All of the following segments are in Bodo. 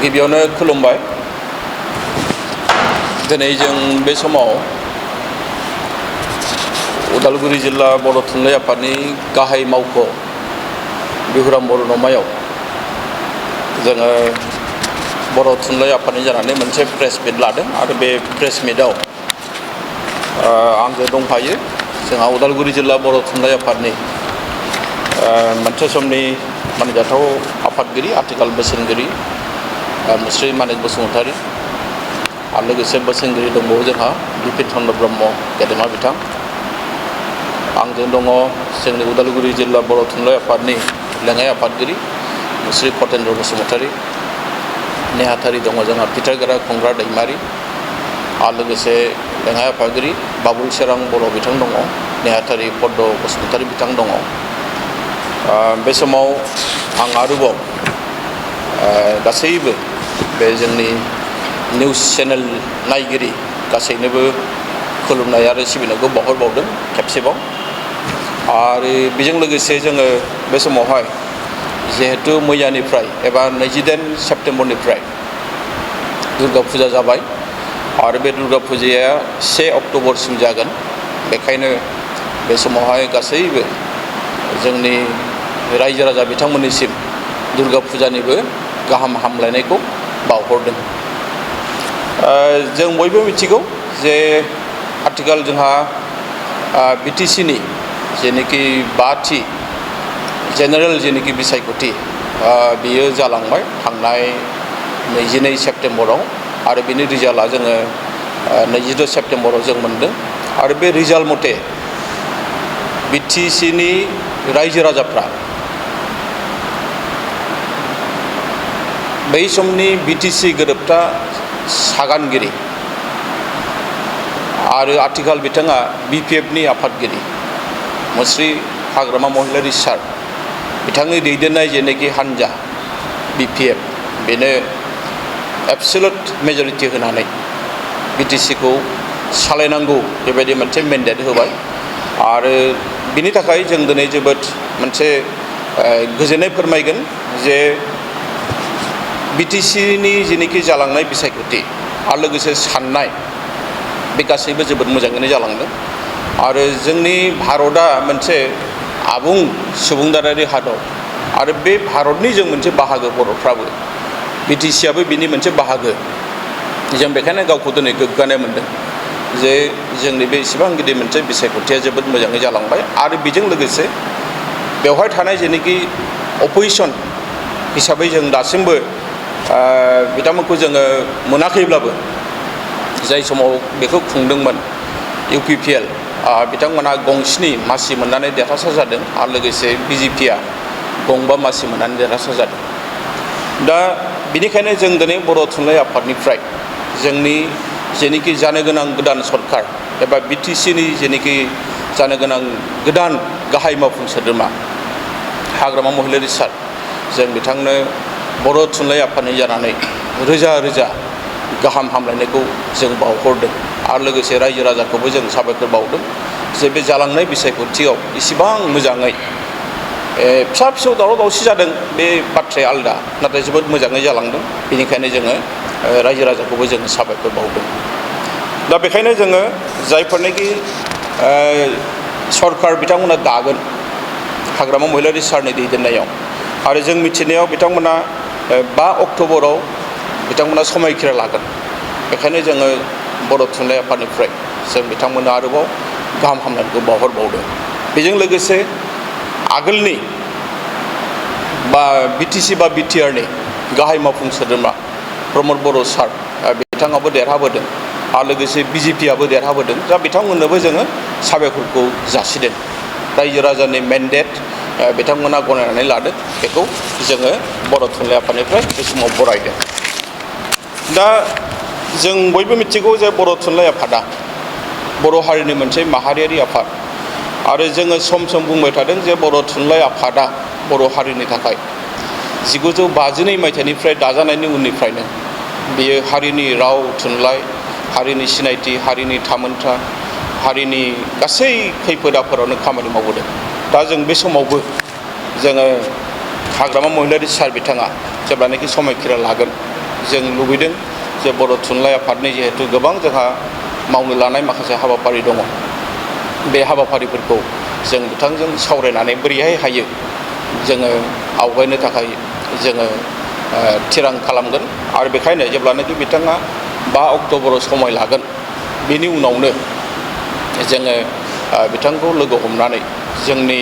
गिबियावनो खुलुमबाय। दिनै जों बे समाव उदालगुरि जिल्ला बर' थुनलाइ आफादनि गाहाय मावख' बिहुराम बर' न'मायाव जोङो बर' थुनलाइ आफादनि जानानै मोनसे प्रेस मिट लादों आरो बे प्रेस मिटआव आंजों दंफायो जोंहा उदालगुरि जिल्ला बर' थुनलाइ आफादनि मोनसे समनि मानिजाथाव आफादगिरि आथिखाल बोसोनगिरि मुस्रि मानिक बसुमतारी आरो लोगोसे बोसोनगिरि दंबावो जोंहा बिपिन चन्द्र ब्रह्म गेदेमा बिथां। आंजों दङ जोंनि उदालगुरि जिल्ला बर' थुनलाइ आफादनि लेङाइ आफादगिरि मुस्रि खतेन्द्र बसुमतारी, नेहाथारि दङ जोंहा फिथागोरा खुंग्रा दैमारि आरो लोगोसे लेङाइ आफादगिरि बाबुल सेरां बर' बिथां दङ, नेहाथारि पद्म बसुमतारी बिथां दङ। बे समाव आं आरोबाव गासैबो बे जोंनि निउस चेनेल नायगिरि गासैनोबो खुलुमनाय आरो सिबिनायखौ बावहरबावदों खेबसेबाव। आरो बेजों लोगोसे जोङो बे समावहाय जिहेतु मैयानिफ्राय एबा 28 सेप्तेम्बरनिफ्राय दुर्गा फुजा जाबाय आरो बे दुर्गा फुजाया 1 अक्ट'बरसिम जागोन। बेखायनो बे समावहाय गासैबो जोंनि रायजो राजा बिथांमोननिसिम दुर्गा फुजानिबो गाहाम हामलायनायखौ बावहरदों। जों बयबो मिथिगौ जे आथिखाल जोंहा बिटिसिनि जेनोखि 5थि जेनेरेल जेनोखि बिसायख'थि बियो जालांबाय थांनाय 22 सेप्तेम्बराव आरो बिनि रिजाल्टआ जोङो 22 सेप्तेम्बराव जों मोनदों। आरो बे रिजाल्ट मथे बिटिसिनि रायजो राजाफ्रा बै समनि बिटिसि गोरोबथा सागानगिरि आरो आथिखाल बिथाङा बिपिएफनि आफादगिरि मुस्रि हाग्रामा महिलारि सार बिथांनि दैदेननाय जेनोखि हान्जा बिपिएफ बेनो एबसुलुट मेजरिटि होनानै बिटिसिखौ सालायनांगौ बेबायदि मोनसे मेन्डेट होबाय। आरो बिनि थाखाय जों दिनै जोबोद मोनसे गोजोननाय फोरमायगोन जे बिटिसिनि जेनोखि जालांनाय बिसायख'थि आरो लोगोसे साननाय बे गासैबो जोबोद मोजाङैनो जालांदों। आरो जोंनि भारतआ मोनसे आबुं सुबुंदारारि हादर आरो बे भारतनि जों मोनसे बाहागो बर'फ्राबो बिटिसिआबो बिनि मोनसे बाहागो। जों बेखायनो गावखौ दिनै गोग्गानाय मोनदों जे जोंनि बे इसेबां गिदिर मोनसे बिसायख'थिया जोबोद मोजाङै जालांबाय। आरो बेजों लोगोसे बेवहाय थानाय जेनोखि अपोजिसन हिसाबै जों दासिमबो बिथांमोनखौ जोङो मोनाखैब्लाबो जाय समाव बेखौ खुंदोंमोन इउपिपिएल बिथांमोनहा गंस्नि मासि मोननानै देरहासार जादों आरो लोगोसे बिजेपिआ गंबा मासि मोननानै देरहासार जादों। दा बेनिखायनो जों दिनै बर' थुनलाइ आफादनिफ्राय जोंनि जेनोखि जानो गोनां गोदान सरकार एबा बिटिसिनि जेनोखि जानो गोनां गोदान गाहाय मावफुं सोद्रोमा हाग्रामा महिलारि सार जों बिथांनो बर' थुनलाइ आफादनि जानानै रोजा रोजा गाहाम हामलायनायखौ जों बावहरदों। आरो लोगोसे रायजो राजाखौबो जों साबायखर बावदों जे बे जालांनाय बिसायख'थियाव इसिबां मोजाङै फिसा फिसौ दावराव दावसि जादों बे बाथ्राया आलदा, नाथाय जोबोद मोजाङै जालांदों। बेनिखायनो जोङो रायजो राजाखौबो जों साबायखर बावदों। दा बेखायनो जोङो जायफोरनाखि सरकार बिथांमोना दागोन हाग्रामा महिलारि सारनि दैदेननायाव आरो जों मिथिनायाव बिथांमोना 5 अक्ट'बराव बिथांमोना समायखिरा लागोन। बेखायनो जोङो बर' थुनलाइ आफादनिफ्राय जों बिथांमोननो आरोबाव गाहाम हामलायनायखौ बावहरबावदों। बेजों लोगोसे आगोलनि बिटिसि बा बिटिआरनि गाहाय मावफुं सोद्रोमा प्रमद बर' सार बिथाङाबो देरहाबोदों आरो लोगोसे बिजेपिआबो देरहाबोदों। दा बिथांमोननोबो जोङो साबायखरखौ जासिदों। रायजो राजानि मेन्डेट बिथांमोना गनायनानै लादों, बेखौ जोङो बर' थुनलाइ आफादनिफ्राय बे समाव बरायदों। दा जों बयबो मिथिगौ जे बर' थुनलाइ आफादा बर' हारिनि मोनसे माहारियारि आफाद आरो जोङो सम सम बुंबाय थादों जे बर' थुनलाइ आफादा बर' हारिनि थाखाय 1952 मायथाइनिफ्राय दाजानायनि उननिफ्रायनो बेयो हारिनि राव थुनलाइ, हारिनि सिनायथि, हारिनि थामोनथा, हारिनि गासै खैफोद आफोदावनो खामानि मावबोदों। दा जों बे समावबो जोङो हाग्रामा महिलारि सार बिथाङा जेब्लानाखि समायखिरा लागोन जों लुबैदों जे बर' थुनलाइ आफादनि जिहेतु गोबां जोंहा मावनो लानाय माखासे हाबाफारि दङ बे हाबाफारिफोरखौ जों बिथांजों सावरायनानै बोरैहाय हायो जोङो आवगायनो थाखाय जोङो थिरां खालामगोन आरो बेखायनो जेब्लानाखि बिथाङा 5 अक्ट'बराव समय लागोन बेनि उनावनो जोङो बिथांखौ लोगो हमनानै जोंनि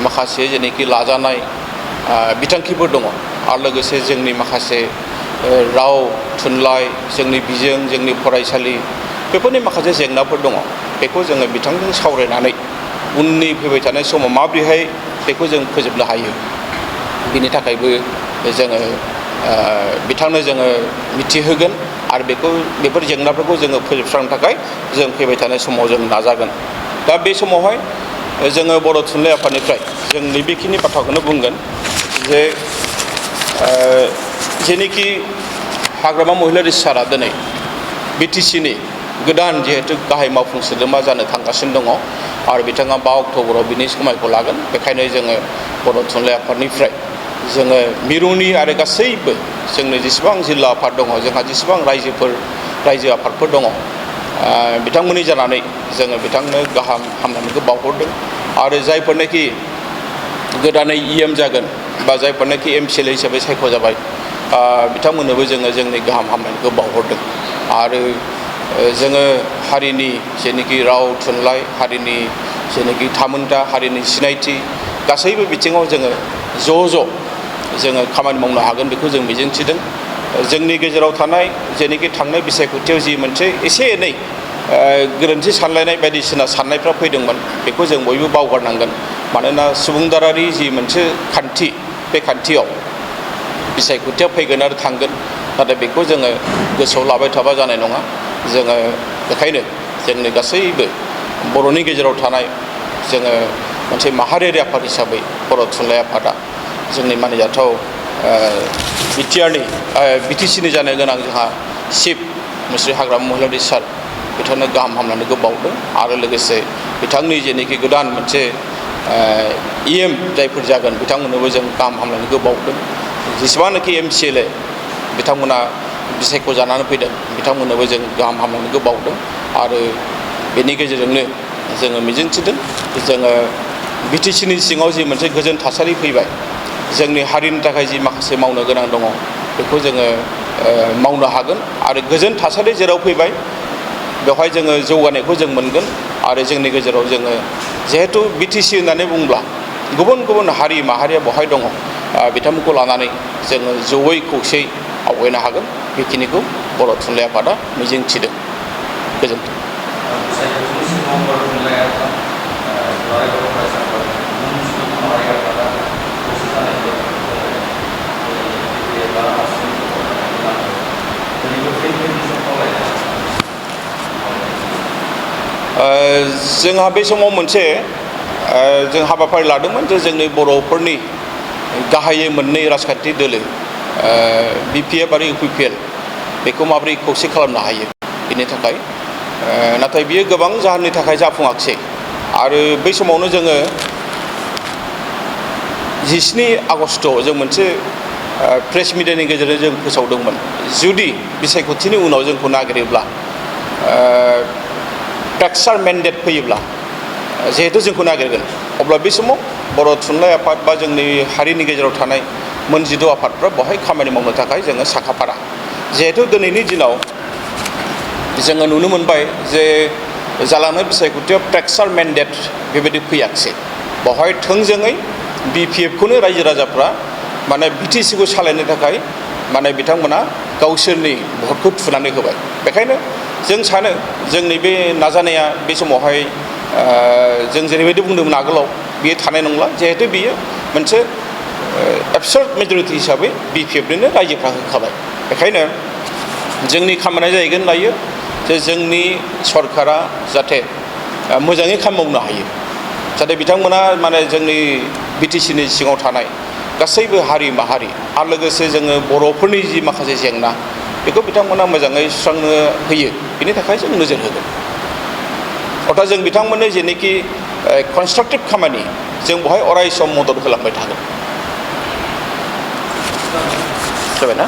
माखासे जेनोखि लाजानाय बिथांखिफोर दङ आरो लोगोसे जोंनि माखासे राव थुनलाइ जोंनि बिजों जोंनि फरायसालि बेफोरनि माखासे जेंनाफोर दङ बेखौ जोङो बिथांजों सावरायनानै उननि फैबाय थानाय समाव माबोरैहाय बेखौ जों फोजोबनो हायो बिनि थाखायबो जोङो बिथांनो जोङो मिथिहोगोन आरो बेफोर जेंनाफोरखौ जोङो फोजोबस्रांनो थाखाय जों फैबाय थानाय समाव जों नाजागोन दा बे समावहाय जोङो बर' थुनलाइ आफादनिफ्राय जों नैबेखिनि बाथ्राखौनो बुंगोन जे जेनोखि हाग्रामा महिलारि सारा दिनै बिटिसिनि गोदान जिहेतु गाहाय मावफुं सोद्रोमा जानो थांगासिनो दङ आरो बिथाङा 5 अक्ट'बराव बिनि समायखौ लागोन बेखायनो जोङो बर' थुनलाइ आफादनिफ्राय जोङो मिरुनि आरो गासैबो जोंनि जेसेबां जिल्ला आफाद दङ जोंहा जेसेबां रायजो आफादफोर दङ बिथांमोननि जानानै जोङो बिथांनो गाहाम हामलायनायखौ बावहरदों आरो जायफोरनाखि गोदानै EM जागोन बा जायफोरनाखि MCL हिसाबै सायख'जाबाय बिथांमोननोबो जोङो जोंनि गाहाम हामलायनायखौ बावहरदों आरो जोङो हारिनि जेनोखि राव थुनलाइ हारिनि जेनोखि थामोनथा हारिनि सिनायथि गासैबो बिथिङाव जोङो जोङो खामानि मावनो हागोन बेखौ जों मिजिंथिदों जोंनि गेजेराव थानाय जेनोखि थांनाय बिसायख'थियाव जि मोनसे एसे एनै गोरोन्थि सानलायनाय बायदिसिना साननायफ्रा फैदोंमोन बेखौ जों बयबो बावगारनांगोन मानोना सुबुंदारारि जि मोनसे खान्थि बे खान्थियाव बिसायख'थिया फैगोन आरो थांगोन नाथाय बेखौ जोङो गोसोआव लाबाय थाबा जानाय नङा जोङो बेखायनो जोंनि गासैबो बर'नि गेजेराव थानाय जोङो मोनसे माहारियारि आफाद हिसाबै बर' थुनलाइ आफादा जोंनि मानिजाथाव बिटिसिनि जानो गोनां जोंहा चिफ मुस्रि हाग्रामा महिलारि सार बिथांनो गाहाम हामलायनायखौ बावदों आरो लोगोसे बिथांनि जेनोखि गोदान मोनसे EM जायफोर जागोन बिथांमोननोबो जों गाहाम हामलायनायखौ बावदों जेसेबांनाखि MCLA बिथांमोना बिसायख' जानानै फैदों बिथांमोननोबो जों गाहाम हामलायनायखौ बावदों आरो बेनि गेजेरजोंनो जोङो मिजिंथिदों जोङो बिटिसिनि सिङाव जि मोनसे गोजोन थासारि फैबाय जोंनि हारिनि थाखाय जि माखासे मावनो गोनां दङ बेखौ जोङो मावनो हागोन आरो गोजोन थासारि जेराव फैबाय बेवहाय जोङो जौगानायखौ जों मोनगोन आरो जोंनि गेजेराव जोङो जिहेतु बिटिसि होननानै बुंब्ला गुबुन गुबुन हारि माहारिया बेवहाय दङ बिथांमोनखौ लानानै जोङो जयै खौसेयै आवगायनो हागोन बेखिनिखौ बर' थुनलाइ आफादा मिजिंथिदों गोजोन्थों जोंहा बे समाव मोनसे जों हाबाफारि लादोंमोन जे जोंनि बर'फोरनि गाहायै मोननै राजखान्थि दोलो BPF आरो UPPL बेखौ माबोरै खौसे खालामनो हायो बेनि थाखाय नाथाय बियो गोबां जाहोननि थाखाय जाफुङाखिसै आरो बै समावनो जोङो 17 आगस्ट'आव जों मोनसे प्रेस मिडियानि गेजेरजों जों फोसावदोंमोन जुदि बिसायख'थिनि उनाव जोंखौ नागिरोब्ला टेक्सार मेन्डेट फैयोब्ला जिहेतु जोंखौ नागिरगोन अब्ला बे समाव बर' थुनलाइ आफाद बा जोंनि हारिनि गेजेराव थानाय मोन 16 आफादफ्रा बेवहाय खामानि मावनो थाखाय जोङो साखाफारा जिहेतु दिनैनि दिनाव जोङो नुनो मोनबाय जे जालांनाय बिसायख'थियाव टेक्सार मेन्डेट बेबायदि फैयाखिसै बेवहाय थोंजोङै BPFखौनो रायजो राजाफ्रा माने बिटिसिखौ सालायनो थाखाय माने बिथांमोना गावसोरनि भटखौ थुनानै होबाय बेखायनो जों सानो जोंनि बे नाजानाया बे समावहाय जों जेरैबायदि बुंदोंमोन आगोलाव बियो थानाय नंला जिहेतु बियो मोनसे एबसार्ड मेजरिटि हिसाबै BPFनो रायजोफ्रा होखाबाय बेखायनो जोंनि खामानिया जाहैगोन दायो जे जोंनि सरकारा जाहाथे मोजाङै खामानि मावनो हायो जाहाथे बिथांमोना माने जोंनि बिटिसिनि सिङाव थानाय गासैबो हारि माहारि आरो लोगोसे जोङो बर'फोरनि जि माखासे जेंना बेखौ बिथांमोना मोजाङै सुस्रांनो होयो बेनि थाखाय जों नोजोर होगोन अर्थात जों बिथांमोननो जेनोखि कनस्ट्राक्टिभ खामानि जों बेवहाय अराय सम मदद होलांबाय थागोन जाबाय ना